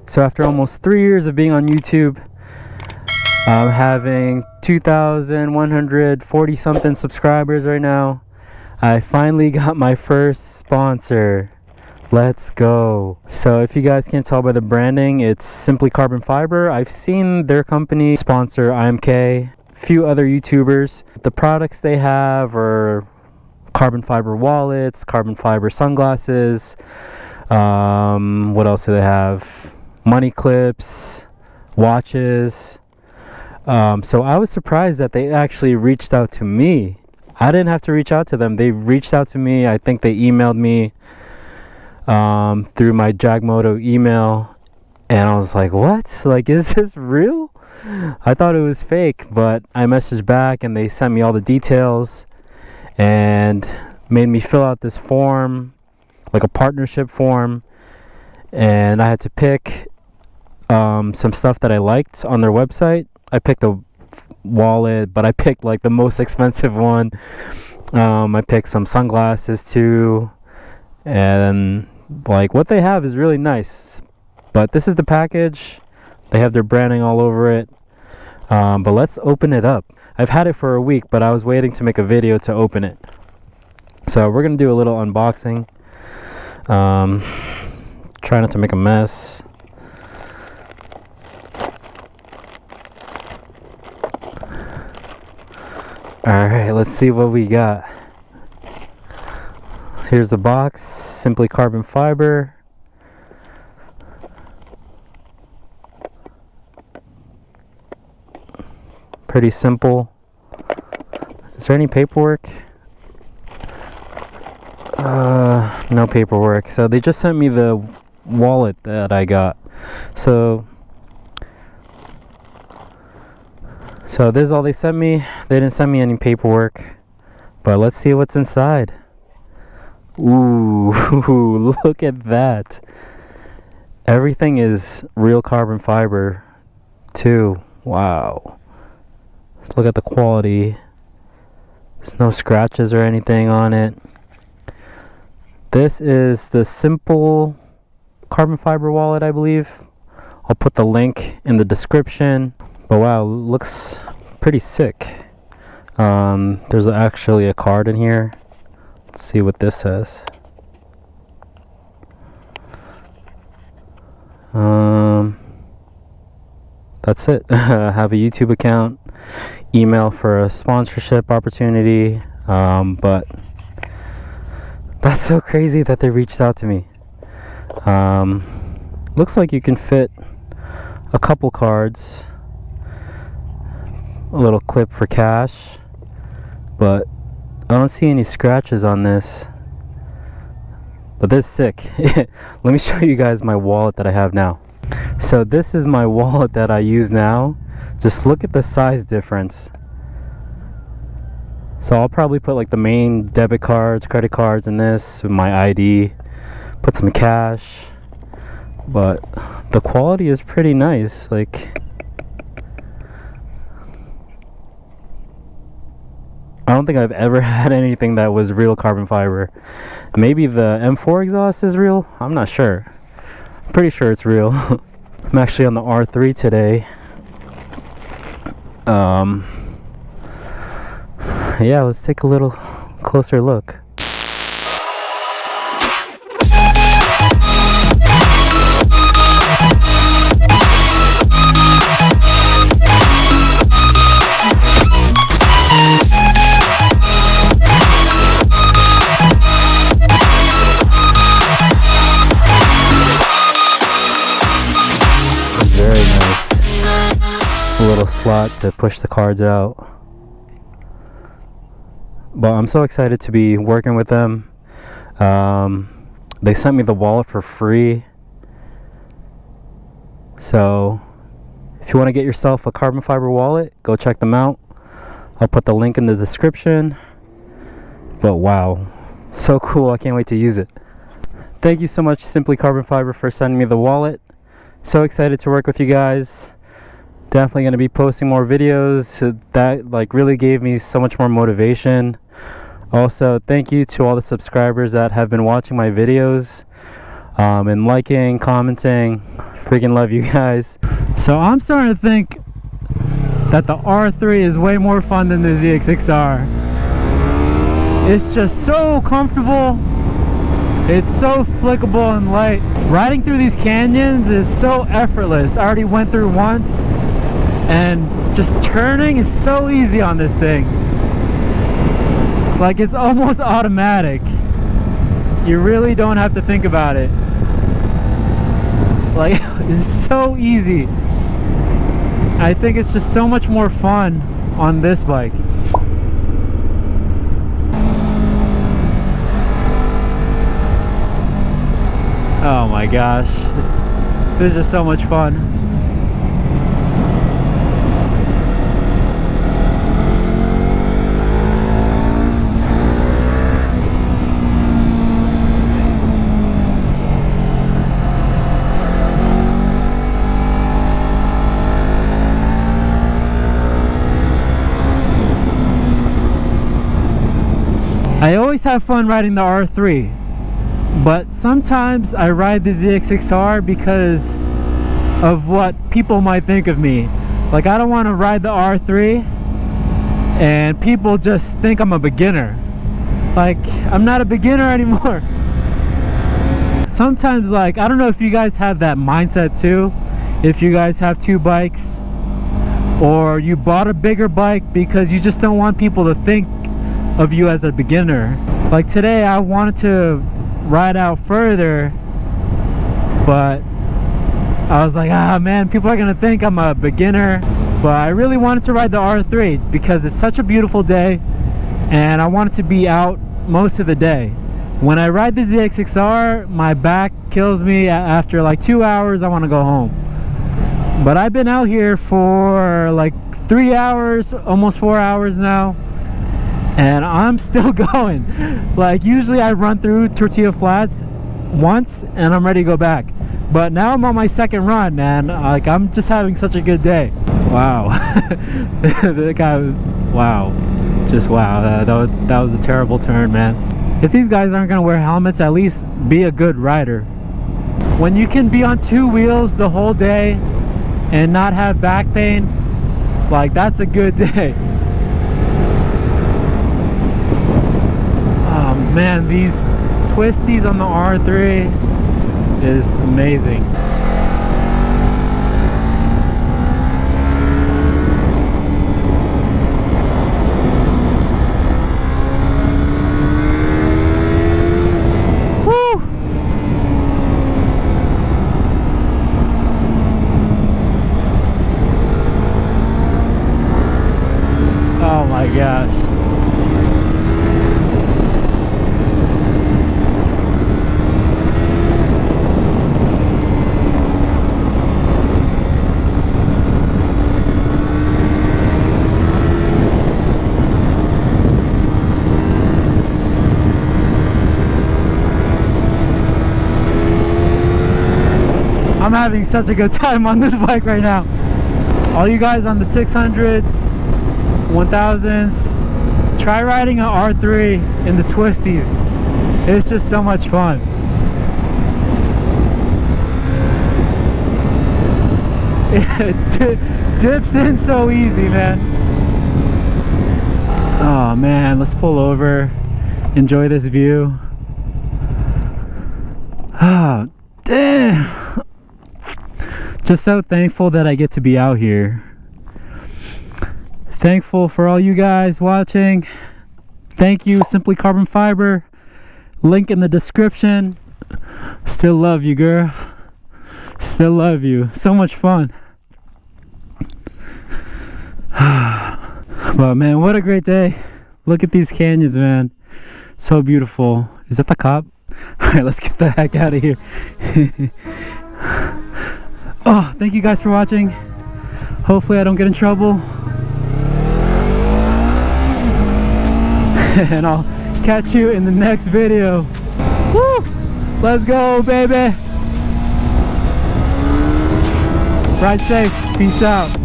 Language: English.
So after almost 3 years of being on YouTube, I'm having 2,140 something subscribers right now. I finally got my first sponsor. Let's go. So if you guys can't tell by the branding, it's Simply Carbon Fiber. I've seen their company sponsor IMK, a few other YouTubers. The products they have are carbon fiber wallets, carbon fiber sunglasses. What else do they have? Money clips, watches. So I was surprised that they actually reached out to me. I didn't have to reach out to them. They reached out to me. I think they emailed me through my Jagmoto email, and I was like, what? Like, is this real? I thought it was fake, but I messaged back and they sent me all the details and made me fill out this form, like a partnership form, and I had to pick some stuff that I liked on their website. I picked a wallet, but I picked like the most expensive one. I picked some sunglasses too, and like what they have is really nice. But this is the package. They have their branding all over it. But let's open it up. I've had it for a week, but I was waiting to make a video to open it. So we're gonna do a little unboxing. Try not to make a mess. Alright, let's see what we got. Here's the box. Simply Carbon Fiber. Pretty simple. Is there any paperwork? No paperwork. So they just sent me the wallet that I got. So this is all they sent me. They didn't send me any paperwork, but let's see what's inside. Ooh, look at that. Everything is real carbon fiber too. Wow. Look at the quality. There's no scratches or anything on it. This is the Simple Carbon Fiber wallet, I believe. I'll put the link in the description. But wow, looks pretty sick. There's actually a card in here. Let's see what this says. That's it. I have a YouTube account, email for a sponsorship opportunity, but that's so crazy that they reached out to me. Looks like you can fit a couple cards, a little clip for cash, but I don't see any scratches on this. But this is sick. Let me show you guys my wallet that I have now. So this is my wallet that I use now. Just look at the size difference. So I'll probably put like the main debit cards, credit cards in this, with my ID, put some cash. But the quality is pretty nice. Like, I don't think I've ever had anything that was real carbon fiber. Maybe the M4 exhaust is real? I'm not sure. I'm pretty sure it's real. I'm actually on the R3 today. Yeah, let's take a little closer look. Very nice. A little slot to push the cards out. But I'm so excited to be working with them. They sent me the wallet for free. So if you want to get yourself a carbon fiber wallet, go check them out. I'll put the link in the description. But wow, so cool. I can't wait to use it. Thank you so much, Simply Carbon Fiber, for sending me the wallet. So excited to work with you guys. Definitely going to be posting more videos. That like really gave me so much more motivation. Also, thank you to all the subscribers that have been watching my videos and liking, commenting. Freaking love you guys. So I'm starting to think that the R3 is way more fun than the ZX6R. It's just so comfortable. It's so flickable and light. Riding through these canyons is so effortless. I already went through once, and just turning is so easy on this thing. Like, it's almost automatic. You really don't have to think about it. Like, it's so easy. I think it's just so much more fun on this bike. Oh my gosh, this is just so much fun. I always have fun riding the R3, but sometimes I ride the ZX6R because of what people might think of me. Like, I don't want to ride the R3 and people just think I'm a beginner. Like, I'm not a beginner anymore. Sometimes, like, I don't know if you guys have that mindset too, if you guys have two bikes, or you bought a bigger bike because you just don't want people to think of you as a beginner. Like today I wanted to ride out further, but I was like, ah man, people are gonna think I'm a beginner. But I really wanted to ride the R3 because it's such a beautiful day and I wanted to be out most of the day. When I ride the ZX6R, my back kills me. After like 2 hours I want to go home. But I've been out here for like 3 hours, almost 4 hours now, and I'm still going. Like, usually I run through Tortilla Flats once and I'm ready to go back, but now I'm on my second run and like I'm just having such a good day. Wow. The guy, wow, just wow, that was a terrible turn, man. If these guys aren't gonna wear helmets, at least be a good rider. When you can be on two wheels the whole day and not have back pain, like, that's a good day. Man, these twisties on the R3 is amazing. Woo! Oh my gosh. I'm having such a good time on this bike right now. All you guys on the 600s, 1000s, try riding an R3 in the twisties. It's just so much fun. It dips in so easy, man. Oh man, let's pull over, enjoy this view. Oh, damn. Just so thankful that I get to be out here. Thankful for all you guys watching. Thank you, Simply Carbon Fiber. Link in the description. Still love you, girl. Still love you. So much fun. But man, what a great day. Look at these canyons, man. So beautiful. Is that the cop? Alright, let's get the heck out of here. Oh, thank you guys for watching. Hopefully I don't get in trouble. And I'll catch you in the next video. Woo! Let's go, baby. Ride safe. Peace out.